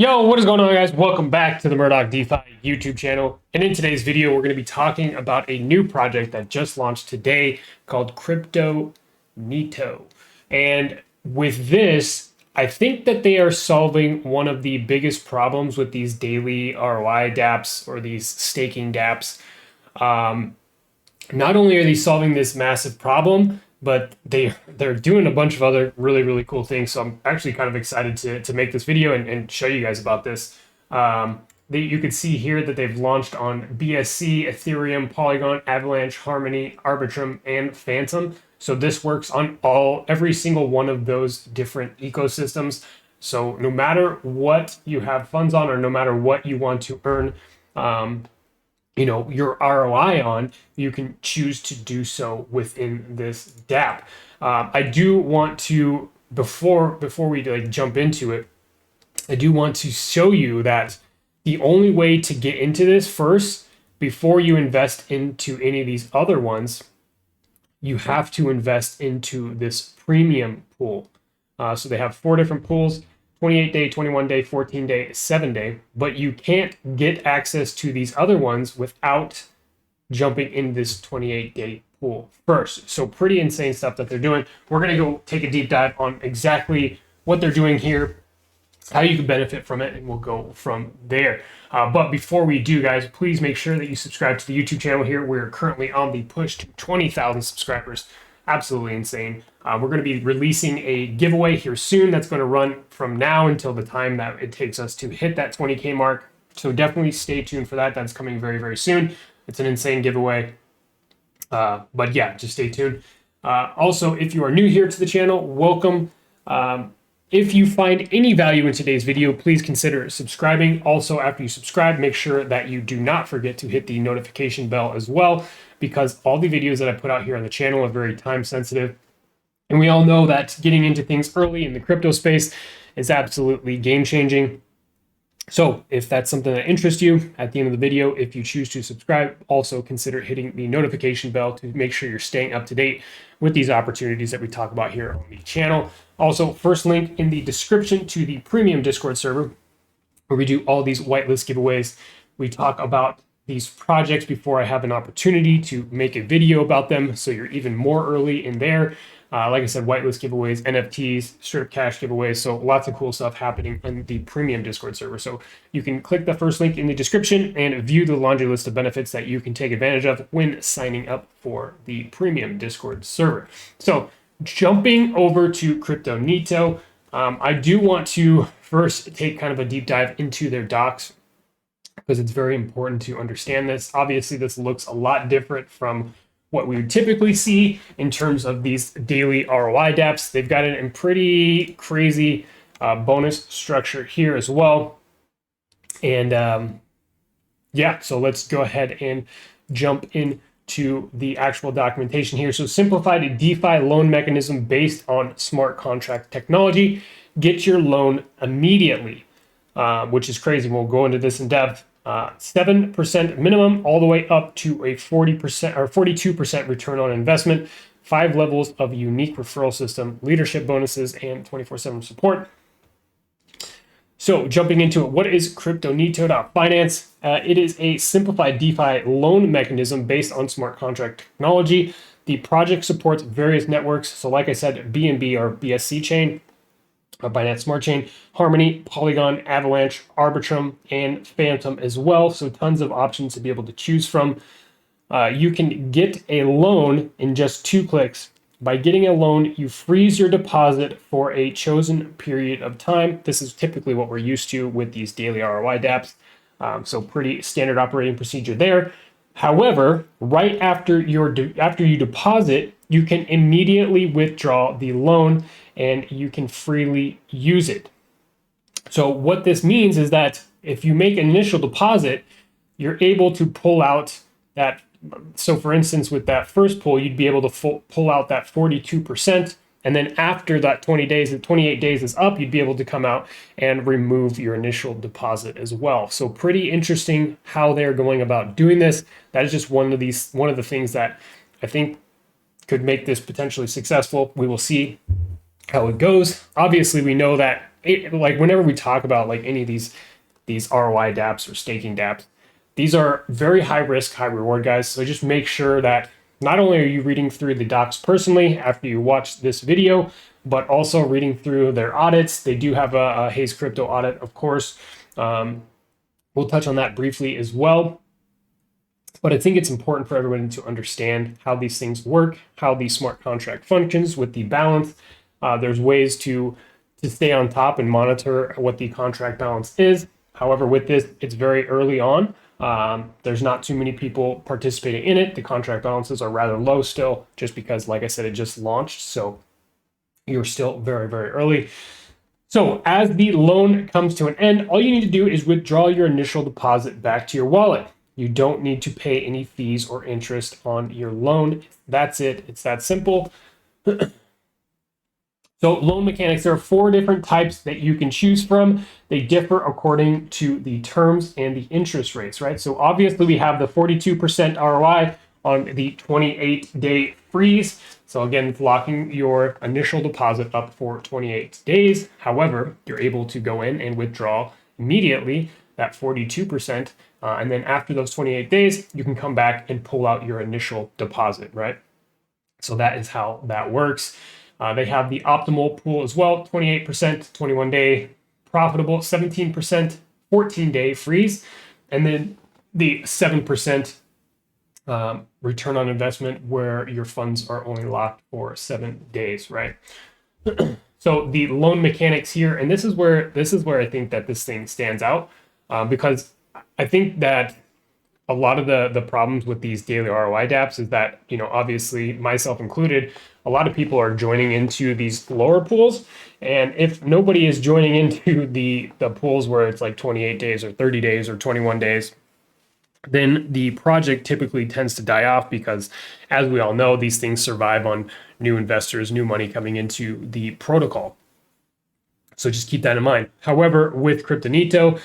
Yo, what is going on, guys? Welcome back to the Murdoch DeFi YouTube channel. And in today's video, we're going to be talking about a new project that just launched today called Crypto Nito. And with this, I think that they are solving one of the biggest problems with these daily ROI dApps or these staking dApps. Not only are they solving this massive problem, but they're doing a bunch of other really cool things. So I'm actually kind of excited to make this video and show you guys about this. You can see here that they've launched on BSC, Ethereum, Polygon, Avalanche, Harmony, Arbitrum, and Phantom. So this works on every single one of those different ecosystems. So no matter what you have funds on, or no matter what you want to earn, your ROI on, you can choose to do so within this dApp. I do want to, before we jump into it, I do want to show you that the only way to get into this first, before you invest into any of these other ones, you have to invest into this premium pool. So they have 4 different pools: 28-day, 21-day, 14-day, 7-day, but you can't get access to these other ones without jumping in this 28-day pool first. So pretty insane stuff that they're doing. We're going to go take a deep dive on exactly what they're doing here, how you can benefit from it, and we'll go from there. But before we do, guys, please make sure that you subscribe to the YouTube channel here. We're currently on the push to 20,000 subscribers. Absolutely insane. We're going to be releasing a giveaway here soon that's going to run from now until the time that it takes us to hit that 20K mark. So definitely stay tuned for that. That's coming very soon. It's an insane giveaway. But yeah, just stay tuned. Also, if you are new here to the channel, welcome. If you find any value in today's video, please consider subscribing. Also, after you subscribe, make sure that you do not forget to hit the notification bell as well, because all the videos that I put out here on the channel are very time sensitive. And we all know that getting into things early in the crypto space is absolutely game changing. So if that's something that interests you, at the end of the video, if you choose to subscribe, also consider hitting the notification bell to make sure you're staying up to date with these opportunities that we talk about here on the channel. Also, first link in the description to the premium Discord server, where we do all these whitelist giveaways. We talk about these projects before I have an opportunity to make a video about them, so you're even more early in there. Like I said, whitelist giveaways, NFTs, strip cash giveaways. So lots of cool stuff happening in the premium Discord server. So you can click the first link in the description and view the laundry list of benefits that you can take advantage of when signing up for the premium Discord server. So jumping over to Crypto Nito, I do want to first take kind of a deep dive into their docs, because it's very important to understand this. Obviously, this looks a lot different from what we would typically see in terms of these daily ROI dApps. They've got it in pretty crazy bonus structure here as well. And yeah, so let's go ahead and jump into the actual documentation here. So simplified DeFi loan mechanism based on smart contract technology. Get your loan immediately, which is crazy. We'll go into this in depth. 7% minimum, all the way up to a 40% or 42% return on investment, 5 levels of unique referral system, leadership bonuses, and 24/7 support. So jumping into it, what is CryptoNito.finance? It is a simplified DeFi loan mechanism based on smart contract technology. The project supports various networks. So like I said, BNB or BSC chain, Binance Smart Chain, Harmony, Polygon, Avalanche, Arbitrum, and Phantom as well. So tons of options to be able to choose from. You can get a loan in just 2 clicks. By getting a loan, you freeze your deposit for a chosen period of time. This is typically what we're used to with these daily ROI dApps. So pretty standard operating procedure there. However, right after you deposit, you can immediately withdraw the loan and you can freely use it. So what this means is that if you make an initial deposit, you're able to pull out that. So for instance, with that first pull, you'd be able to pull out that 42%. And then after that 20 days, the 28 days is up, you'd be able to come out and remove your initial deposit as well. So pretty interesting how they're going about doing this. That is just one of the things that I think could make this potentially successful. We will see how it goes. Obviously, we know that like whenever we talk about like any of these ROI dApps or staking dApps, these are very high risk, high reward, guys. So just make sure that not only are you reading through the docs personally after you watch this video, but also reading through their audits. They do have a Haze Crypto audit, of course. We'll touch on that briefly as well. But I think it's important for everyone to understand how these things work, how the smart contract functions with the balance. There's ways to stay on top and monitor what the contract balance is. However, with this, it's very early on. There's not too many people participating in it. The contract balances are rather low still, just because, like I said, it just launched. So you're still very, very early. So as the loan comes to an end, all you need to do is withdraw your initial deposit back to your wallet. You don't need to pay any fees or interest on your loan. That's it. It's that simple. So loan mechanics, there are 4 different types that you can choose from. They differ according to the terms and the interest rates, right? So obviously we have the 42% ROI on the 28-day freeze. So again, it's locking your initial deposit up for 28 days. However, you're able to go in and withdraw immediately that 42%. And then after those 28 days, you can come back and pull out your initial deposit, right? So that is how that works. They have the optimal pool as well, 28%, 21-day profitable, 17%, 14-day freeze, and then the 7% return on investment where your funds are only locked for 7 days, right? So the loan mechanics here, and this is where I think that this thing stands out, because I think that a lot of the problems with these daily ROI dApps is that, obviously myself included, a lot of people are joining into these lower pools. And if nobody is joining into the pools where it's like 28 days or 30 days or 21 days, then the project typically tends to die off because, as we all know, these things survive on new investors, new money coming into the protocol. So just keep that in mind. However, with Kryptonito,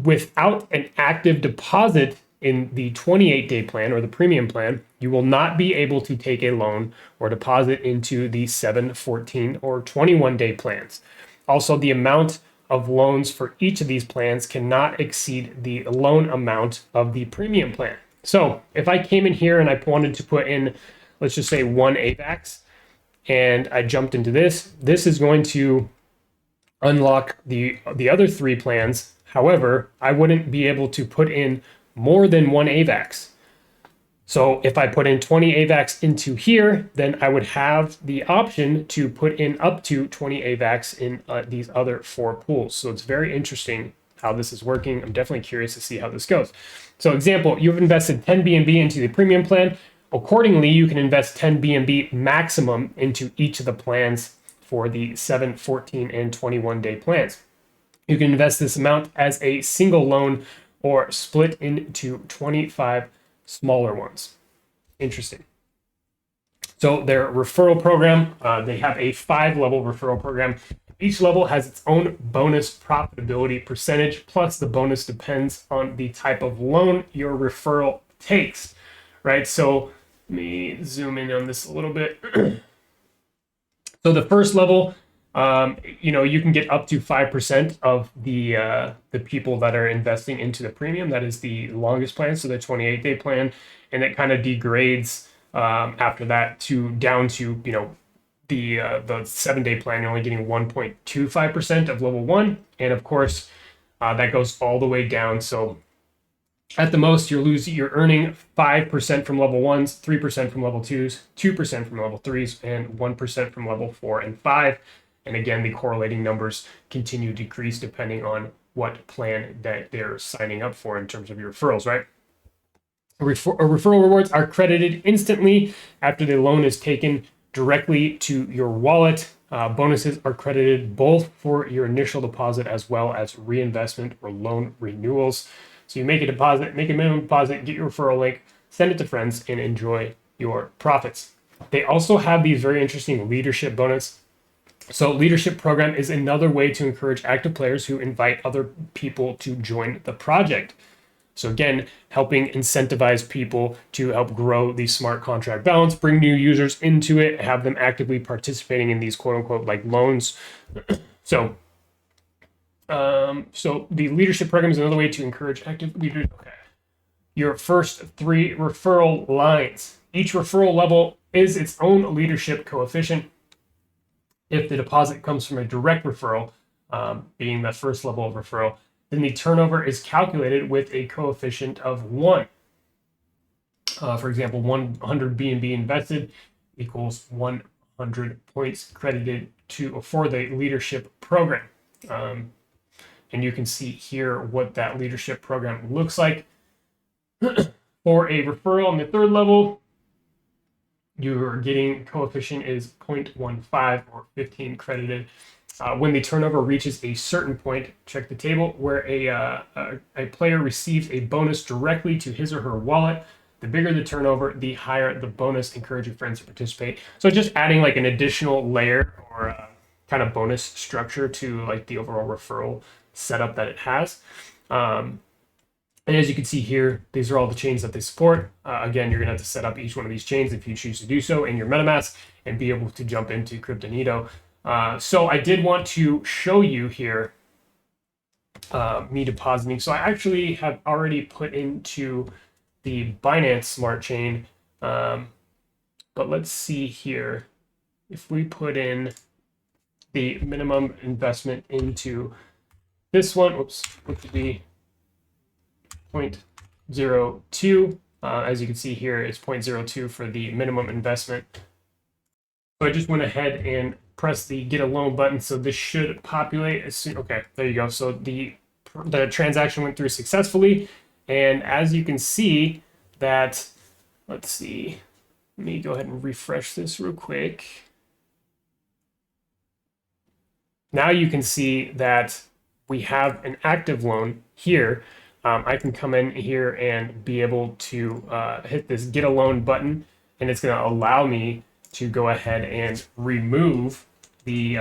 without an active deposit in the 28-day plan or the premium plan, you will not be able to take a loan or deposit into the 7, 14, or 21-day plans. Also, the amount of loans for each of these plans cannot exceed the loan amount of the premium plan. So if I came in here and I wanted to put in, let's just say 1 AVAX, and I jumped into this is going to unlock the other 3 plans. However, I wouldn't be able to put in more than 1 AVAX. So if I put in 20 AVAX into here, then I would have the option to put in up to 20 AVAX in these other 4 pools. So it's very interesting how this is working. I'm definitely curious to see how this goes. So example, you've invested 10 BNB into the premium plan. Accordingly, you can invest 10 BNB maximum into each of the plans for the 7, 14, and 21-day plans. You can invest this amount as a single loan or split into 25 smaller ones. Interesting. So their referral program, they have a 5-level referral program. Each level has its own bonus profitability percentage, plus the bonus depends on the type of loan your referral takes, right? So let me zoom in on this a little bit. So the first level, you can get up to 5% of the people that are investing into the premium. That is the longest plan, so the 28-day plan, and it kind of degrades after that down to the 7-day plan. You're only getting 1.25% of level 1, and of course that goes all the way down. So at the most, you're earning 5% from level 1s, 3% from level 2s, 2% from level 3s, and 1% from level 4 and 5. And again, the correlating numbers continue to decrease depending on what plan that they're signing up for in terms of your referrals, right? Referral rewards are credited instantly after the loan is taken directly to your wallet. Bonuses are credited both for your initial deposit as well as reinvestment or loan renewals. So you make a deposit, make a minimum deposit, get your referral link, send it to friends, and enjoy your profits. They also have these very interesting leadership bonus. So leadership program is another way to encourage active players who invite other people to join the project. So again, helping incentivize people to help grow the smart contract balance, bring new users into it, have them actively participating in these quote unquote like loans So, so the leadership program is another way to encourage active leaders. Okay. Your first 3 referral lines. Each referral level is its own leadership coefficient. If the deposit comes from a direct referral, being the first level of referral, then the turnover is calculated with a coefficient of 1. For example, 100 BNB invested equals 100 points credited for the leadership program. And you can see here what that leadership program looks like. For a referral on the 3rd level, you're getting coefficient is 0.15 or 15 credited. When the turnover reaches a certain point, check the table, where a player receives a bonus directly to his or her wallet. The bigger the turnover, the higher the bonus, encouraging friends to participate. So just adding like an additional layer or kind of bonus structure to like the overall referral setup that it has. And as you can see here, these are all the chains that they support. Again, you're going to have to set up each one of these chains if you choose to do so in your MetaMask and be able to jump into Kryptonito. So I did want to show you here me depositing. So I actually have already put into the Binance Smart Chain. But let's see here. If we put in the minimum investment into this one, which would be 0.02. As you can see here, it's 0.02 for the minimum investment. So I just went ahead and pressed the get a loan button. So this should populate as soon. Okay, there you go. So the transaction went through successfully. And as you can see that, let's see, let me go ahead and refresh this real quick. Now you can see that we have an active loan here. I can come in here and be able to hit this get a loan button, and it's going to allow me to go ahead and remove the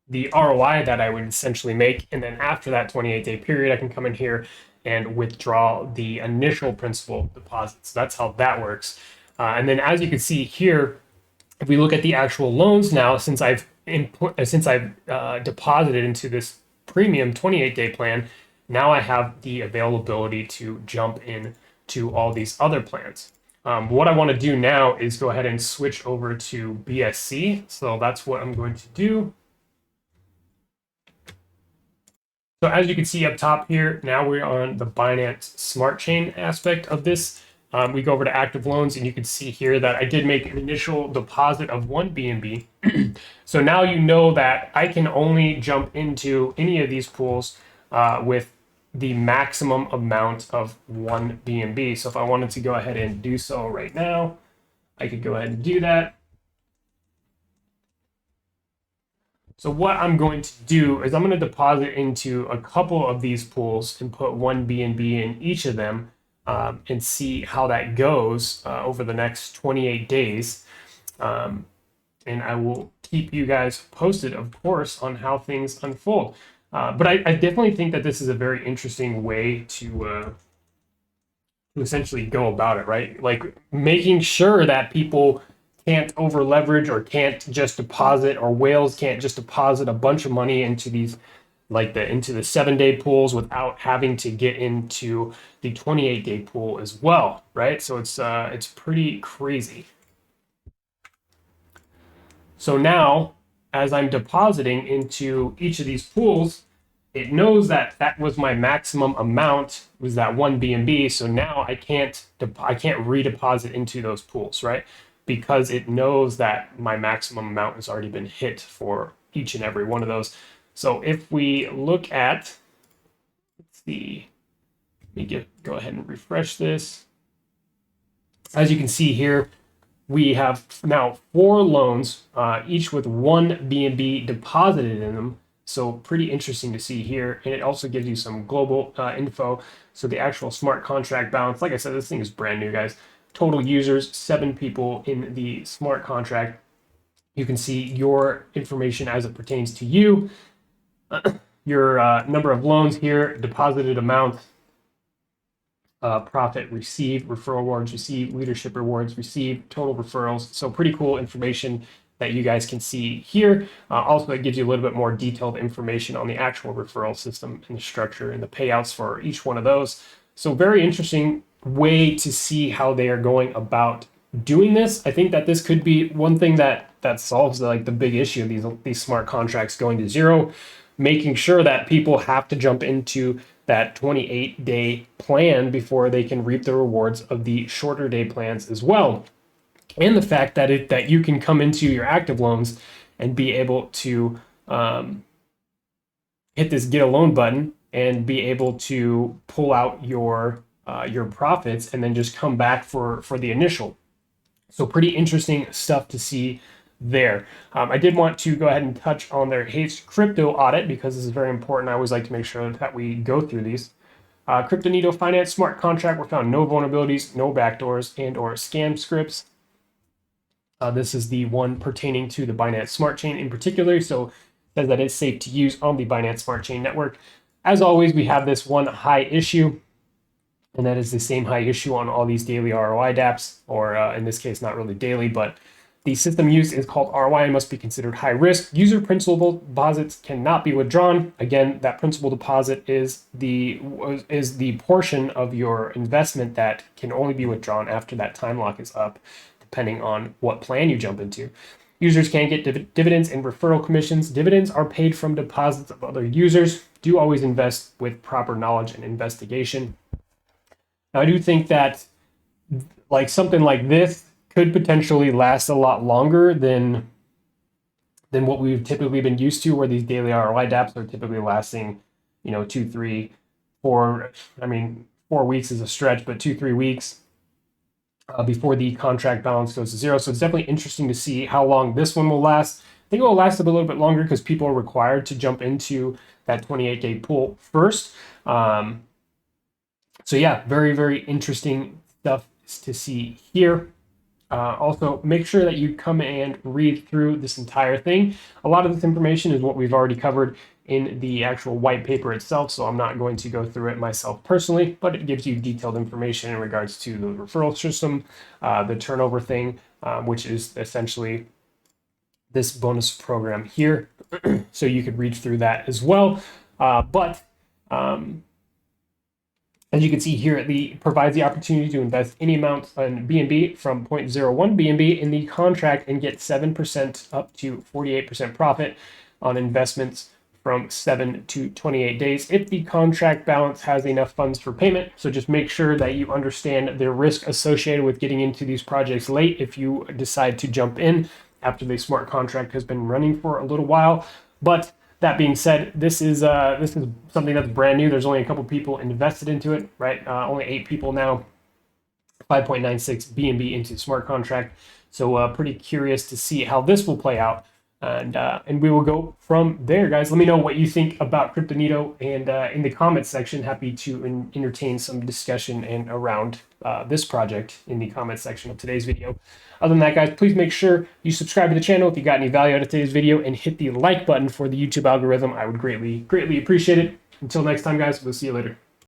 ROI that I would essentially make. And then after that 28-day period, I can come in here and withdraw the initial principal deposit. So that's how that works. And then as you can see here, if we look at the actual loans now, since I've deposited into this premium 28-day plan, now I have the availability to jump in to all these other plans. What I want to do now is go ahead and switch over to BSC. So that's what I'm going to do. So as you can see up top here, now we're on the Binance Smart Chain aspect of this. We go over to active loans, and you can see here that I did make an initial deposit of 1 BNB. So now you know that I can only jump into any of these pools with the maximum amount of 1 BNB. So if I wanted to go ahead and do so right now, I could go ahead and do that. So what I'm going to do is I'm going to deposit into a couple of these pools and put 1 BNB in each of them and see how that goes over the next 28 days. And I will keep you guys posted, of course, on how things unfold. But I definitely think that this is a very interesting way to essentially go about it, right? Like making sure that people can't over leverage or can't just deposit, or whales can't just deposit a bunch of money into these, like into the 7-day pools without having to get into the 28-day pool as well, right? So it's pretty crazy. So now, as I'm depositing into each of these pools, it knows that that was my maximum amount, was that 1 BNB. So now I can't redeposit into those pools, right? Because it knows that my maximum amount has already been hit for each and every one of those. So if we look at, let's see, let me go ahead and refresh this. As you can see here, we have now 4 loans, each with 1 BNB deposited in them. So pretty interesting to see here. And it also gives you some global info. So the actual smart contract balance, like I said, this thing is brand new, guys. Total users, 7 people in the smart contract. You can see your information as it pertains to you. Your number of loans here, deposited amount, profit received, referral rewards received, leadership rewards received, total referrals. So pretty cool information that you guys can see here. Also, it gives you a little bit more detailed information on the actual referral system and the structure and the payouts for each one of those. So very interesting way to see how they are going about doing this. I think that this could be one thing that solves like the big issue of these smart contracts going to zero, making sure that people have to jump into that 28-day plan before they can reap the rewards of the shorter day plans as well. And the fact that that you can come into your active loans and be able to hit this get a loan button and be able to pull out your profits and then just come back for the initial. So pretty interesting stuff to see there. I did want to go ahead and touch on their Haste crypto audit because this is very important. I always like to make sure that we go through these. Cryptonito Finance smart contract were found no vulnerabilities, no backdoors, and or scam scripts. This is the one pertaining to the Binance Smart Chain in particular. So it says that it's safe to use on the Binance Smart Chain network. As always, we have this one high issue, and that is the same high issue on all these daily ROI dApps, or in this case, not really daily, but the system used is called ROI and must be considered high risk. User principal deposits cannot be withdrawn. Again, that principal deposit is the portion of your investment that can only be withdrawn after that time lock is up, depending on what plan you jump into. Users can get dividends and referral commissions. Dividends are paid from deposits of other users. Do always invest with proper knowledge and investigation. Now, I do think that like something like this could potentially last a lot longer than what we've typically been used to, where these daily ROI dApps are typically lasting, 2, 3, 4. I mean, 4 weeks is a stretch, but 2, 3 weeks before the contract balance goes to zero. So it's definitely interesting to see how long this one will last. I think it will last a little bit longer because people are required to jump into that 28-day pool first. So yeah, very, very interesting stuff to see here. Also, make sure that you come and read through this entire thing. A lot of this information is what we've already covered in the actual white paper itself, so I'm not going to go through it myself personally, but it gives you detailed information in regards to the referral system, the turnover thing, which is essentially this bonus program here. So you could read through that as well. As you can see here, it provides the opportunity to invest any amount in BNB from 0.01 BNB in the contract and get 7% up to 48% profit on investments from 7 to 28 days if the contract balance has enough funds for payment. So just make sure that you understand the risk associated with getting into these projects late if you decide to jump in after the smart contract has been running for a little while. But that being said, this is something that's brand new. There's only a couple people invested into it, right? Only 8 people now, 5.96 BNB into smart contract. So pretty curious to see how this will play out. And we will go from there, guys. Let me know what you think about Cryptonito, and in the comments section, happy to entertain some discussion and around this project in the comments section of today's video. Other than that, guys, please make sure you subscribe to the channel if you got any value out of today's video, and hit the like button for the YouTube algorithm. I would greatly, greatly appreciate it. Until next time, guys, we'll see you later.